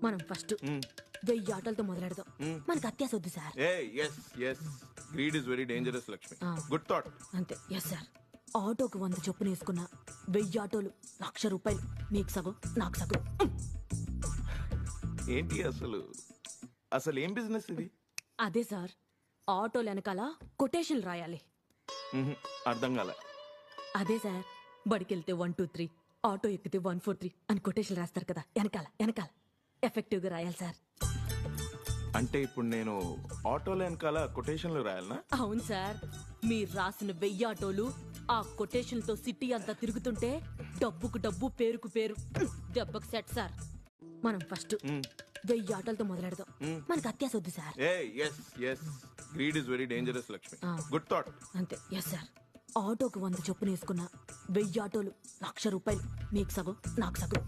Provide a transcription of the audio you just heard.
మనం ఫస్ట్ 1000 ఆటోలతో మొదలెడదాం. మనకు అత్యాస వద్దు sir. Yes greed is very dangerous Lakshmi. ఆ. Good thought. అంతే. Yes sir. ఆటోకు 100 చొప్పున వేసుకున్నా 1000 ఆటోలు ₹1,00,000. నీకు సగం నాకు సగం. ఏంటి అసలు ఏం బిజినెస్ ఇది? అదే సార్, ఆటోలు వెనకాల కొటేషన్లు రాయాలి. అర్థం కాలే. అదే సార్, బడికెళ్తే 1 2 3, ఆటో ఎక్కితే 1 4 3 అని కొటేషన్లు రాస్తారు కదా, వెనకాల ఎఫెక్టివ్ గా రాయాలి సార్. అంటే ఇప్పుడు నేను ఆటోలో వెనకాల కొటేషన్లు రాయాలనా? అవును సార్. మీరు రాసిన 1000 ఆటోలు ఆ కొటేషన్ తో సిటీ అంతా తిరుగుతుంటే డబ్బుకు డబ్బు, పేరుకు పేరు, దెబ్బకు సెట్ సార్. మనం ఫస్ట్ 1000 ఆటోలతో మొదలెడదాం. మనకు అత్యాస వద్దు sir. Yes greed is very dangerous Lakshmi. ఆ. Good thought. అంతే. Yes sir. ఆటోకు 100 చొప్పున వేసుకున్నా 1000 ఆటోలు ₹1,00,000. నీకు సగం నాకు సగం.